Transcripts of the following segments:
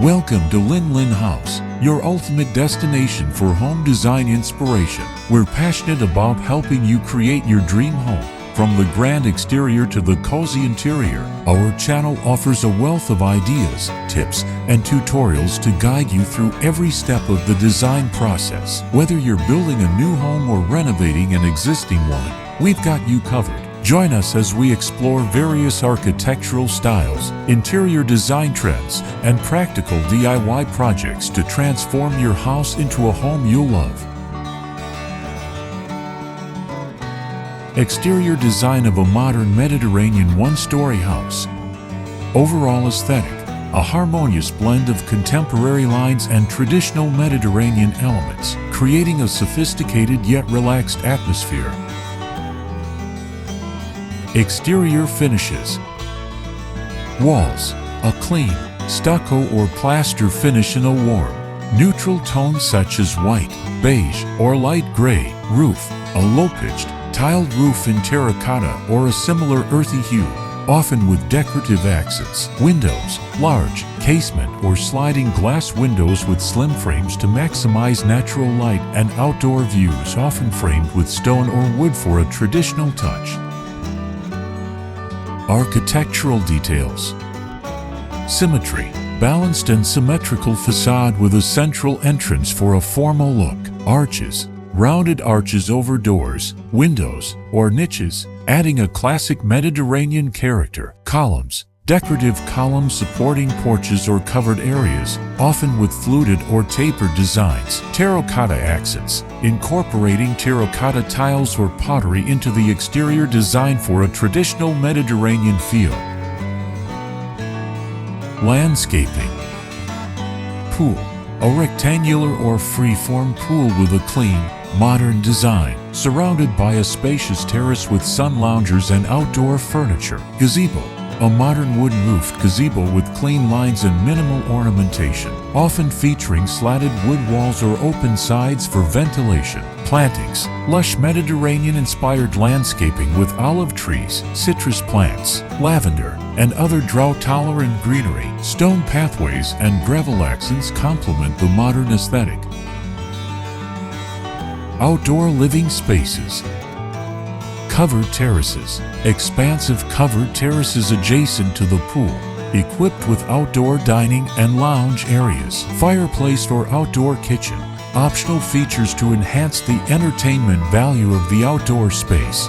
Welcome to Linh House, your ultimate destination for home design inspiration. We're passionate about helping you create your dream home. From the grand exterior to the cozy interior, our channel offers a wealth of ideas, tips, and tutorials to guide you through every step of the design process. Whether you're building a new home or renovating an existing one, we've got you covered. Join us as we explore various architectural styles, interior design trends, and practical DIY projects to transform your house into a home you'll love. Exterior design of a modern Mediterranean one-story house. Overall aesthetic: a harmonious blend of contemporary lines and traditional Mediterranean elements, creating a sophisticated yet relaxed atmosphere. Exterior finishes. Walls: a clean, stucco or plaster finish in a warm, neutral tone such as white, beige, or light gray. Roof: a low-pitched, tiled roof in terracotta or a similar earthy hue, often with decorative accents. Windows: large, casement or sliding glass windows with slim frames to maximize natural light and outdoor views, often framed with stone or wood for a traditional touch. Architectural details. Symmetry: balanced and symmetrical facade with a central entrance for a formal look. Arches: rounded arches over doors, windows, or niches, adding a classic Mediterranean character. Columns: decorative columns supporting porches or covered areas, often with fluted or tapered designs. Terracotta accents: incorporating terracotta tiles or pottery into the exterior design for a traditional Mediterranean feel. Landscaping. Pool: a rectangular or free-form pool with a clean, modern design, surrounded by a spacious terrace with sun loungers and outdoor furniture. Gazebo: a modern wooden-roofed gazebo with clean lines and minimal ornamentation, often featuring slatted wood walls or open sides for ventilation. Plantings: lush Mediterranean-inspired landscaping with olive trees, citrus plants, lavender, and other drought-tolerant greenery. Stone pathways and gravel accents complement the modern aesthetic. Outdoor living spaces. Covered terraces: expansive covered terraces adjacent to the pool, equipped with outdoor dining and lounge areas. Fireplace or outdoor kitchen: optional features to enhance the entertainment value of the outdoor space.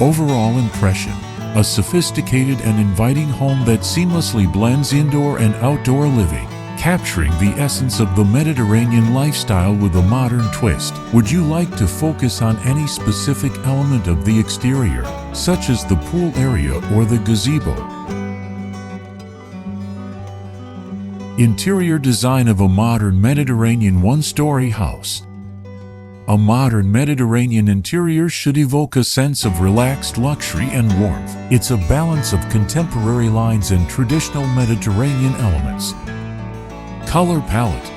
Overall impression: a sophisticated and inviting home that seamlessly blends indoor and outdoor living, capturing the essence of the Mediterranean lifestyle with a modern twist. Would you like to focus on any specific element of the exterior, such as the pool area or the gazebo? Interior design of a modern Mediterranean one-story house. A modern Mediterranean interior should evoke a sense of relaxed luxury and warmth. It's a balance of contemporary lines and traditional Mediterranean elements. Color palette.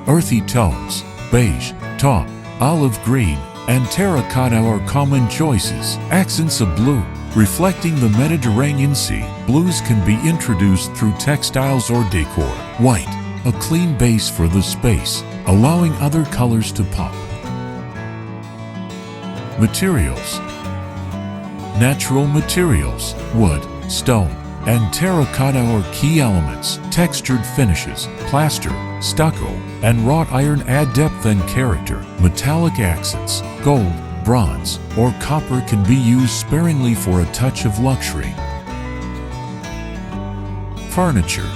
Earthy tones: beige, taupe, olive green, and terracotta are common choices. Accents of blue, reflecting the Mediterranean Sea. Blues can be introduced through textiles or decor. White, a clean base for the space, allowing other colors to pop. Materials. Natural materials: wood, stone, and terracotta are key elements. Textured finishes: plaster, stucco, and wrought iron add depth and character. Metallic accents: gold, bronze, or copper can be used sparingly for a touch of luxury. Furniture.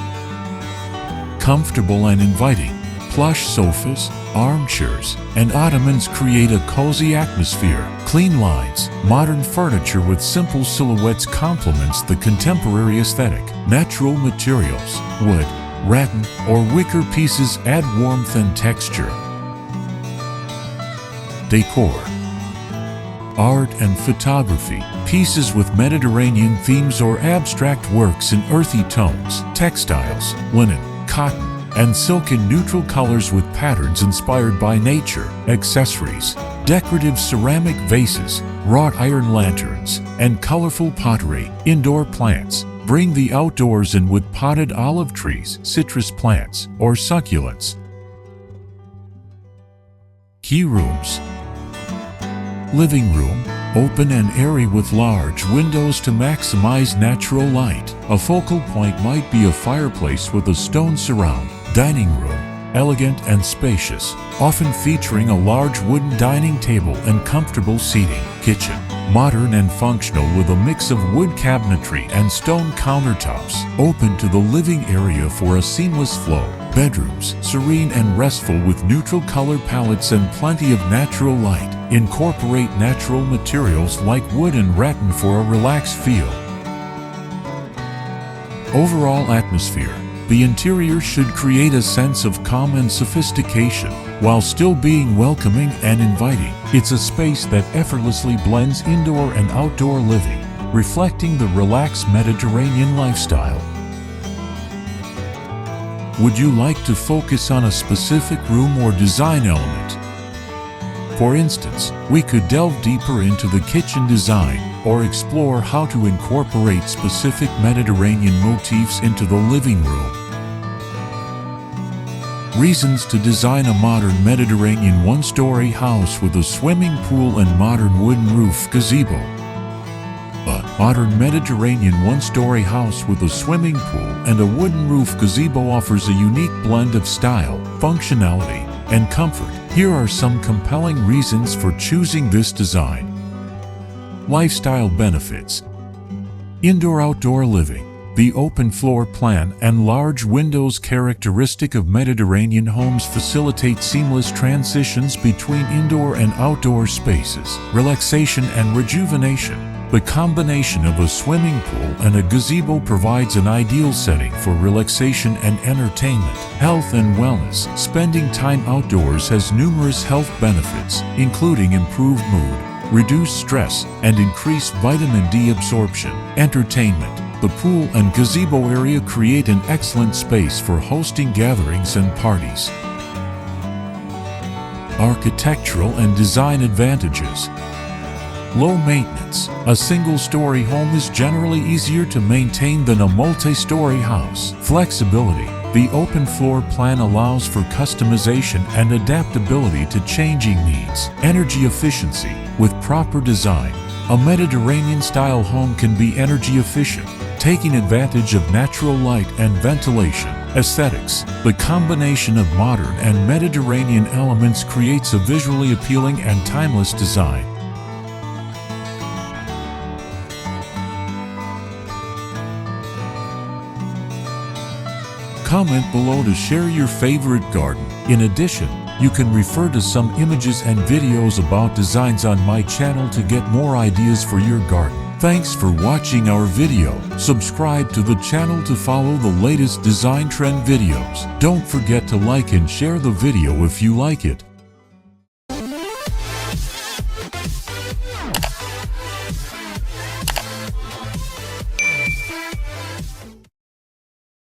Comfortable and inviting: plush sofas, armchairs, and ottomans create a cozy atmosphere. Clean lines: modern furniture with simple silhouettes complements the contemporary aesthetic. Natural materials: wood, rattan, or wicker pieces add warmth and texture. Decor. Art and photography: pieces with Mediterranean themes or abstract works in earthy tones. Textiles: linen, cotton, and silk in neutral colors with patterns inspired by nature. Accessories: decorative ceramic vases, wrought iron lanterns, and colorful pottery. Indoor plants: Bring the outdoors in with potted olive trees, citrus plants, or succulents. Key rooms. Living room, open and airy with large windows to maximize natural light. A focal point might be a fireplace with a stone surround. Dining room, elegant and spacious, often featuring a large wooden dining table and comfortable seating. Kitchen, modern and functional with a mix of wood cabinetry and stone countertops, open to the living area for a seamless flow. Bedrooms, serene and restful with neutral color palettes and plenty of natural light. Incorporate natural materials like wood and rattan for a relaxed feel. Overall atmosphere. The interior should create a sense of calm and sophistication, while still being welcoming and inviting. It's a space that effortlessly blends indoor and outdoor living, reflecting the relaxed Mediterranean lifestyle. Would you like to focus on a specific room or design element? For instance, we could delve deeper into the kitchen design or explore how to incorporate specific Mediterranean motifs into the living room. Reasons to design a modern Mediterranean one-story house with a swimming pool and modern wooden roof gazebo. A modern Mediterranean one-story house with a swimming pool and a wooden roof gazebo offers a unique blend of style, functionality, and comfort. Here are some compelling reasons for choosing this design. Lifestyle benefits. Indoor-outdoor living. The open floor plan and large windows characteristic of Mediterranean homes facilitate seamless transitions between indoor and outdoor spaces. Relaxation and rejuvenation. The combination of a swimming pool and a gazebo provides an ideal setting for relaxation and entertainment. Health and wellness. Spending time outdoors has numerous health benefits, including improved mood, reduced stress, and increased vitamin D absorption. Entertainment. The pool and gazebo area create an excellent space for hosting gatherings and parties. Architectural and design advantages. Low maintenance. A single-story home is generally easier to maintain than a multi-story house. Flexibility. The open floor plan allows for customization and adaptability to changing needs. Energy efficiency. With proper design, a Mediterranean-style home can be energy efficient, taking advantage of natural light and ventilation. Aesthetics. The combination of modern and Mediterranean elements creates a visually appealing and timeless design. Comment below to share your favorite garden. In addition, you can refer to some images and videos about designs on my channel to get more ideas for your garden. Thanks for watching our video. Subscribe to the channel to follow the latest design trend videos. Don't forget to like and share the video if you like it.